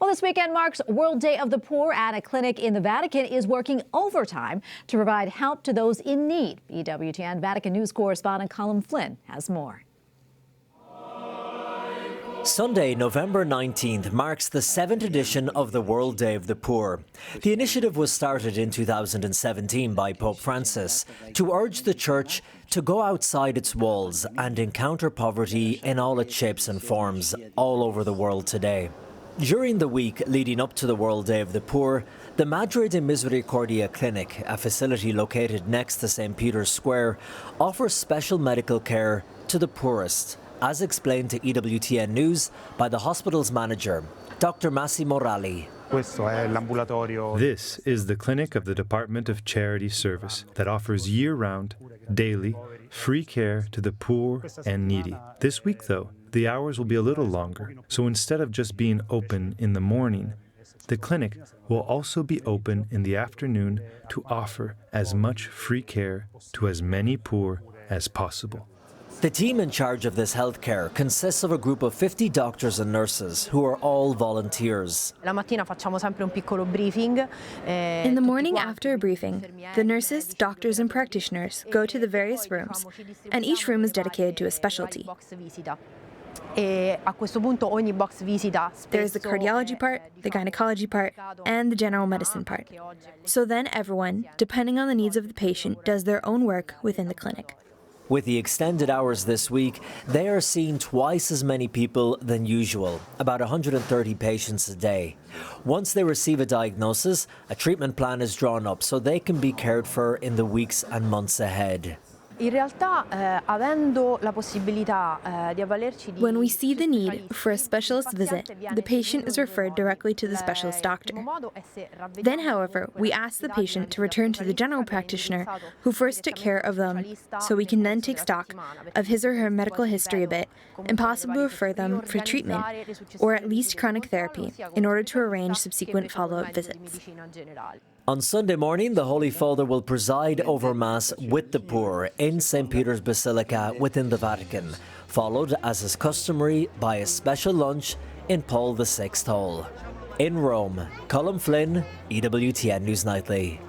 Well, this weekend marks World Day of the Poor, and a clinic in the Vatican is working overtime to provide help to those in need. EWTN Vatican News Correspondent Colm Flynn has more. Sunday, November 19th, marks the 7th edition of the World Day of the Poor. The initiative was started in 2017 by Pope Francis to urge the Church to go outside its walls and encounter poverty in all its shapes and forms all over the world today. During the week leading up to the World Day of the Poor, the Madre di Misericordia Clinic, a facility located next to St. Peter's Square, offers special medical care to the poorest, as explained to EWTN News by the hospital's manager, Dr. Massimo Ralli. This is the clinic of the Department of Charity Service that offers year-round, daily, free care to the poor and needy. This week, though, the hours will be a little longer, so instead of just being open in the morning, the clinic will also be open in the afternoon to offer as much free care to as many poor as possible. The team in charge of this healthcare consists of a group of 50 doctors and nurses who are all volunteers. In the morning after a briefing, the nurses, doctors and practitioners go to the various rooms, and each room is dedicated to a specialty. There is the cardiology part, the gynecology part, and the general medicine part. So then everyone, depending on the needs of the patient, does their own work within the clinic. With the extended hours this week, they are seeing twice as many people than usual, about 130 patients a day. Once they receive a diagnosis, a treatment plan is drawn up so they can be cared for in the weeks and months ahead. When we see the need for a specialist visit, the patient is referred directly to the specialist doctor. Then, however, we ask the patient to return to the general practitioner who first took care of them, so we can then take stock of his or her medical history a bit and possibly refer them for treatment or at least chronic therapy in order to arrange subsequent follow-up visits. On Sunday morning, the Holy Father will preside over Mass with the poor in St. Peter's Basilica within the Vatican, followed, as is customary, by a special lunch in Paul VI Hall. In Rome, Colm Flynn, EWTN News Nightly.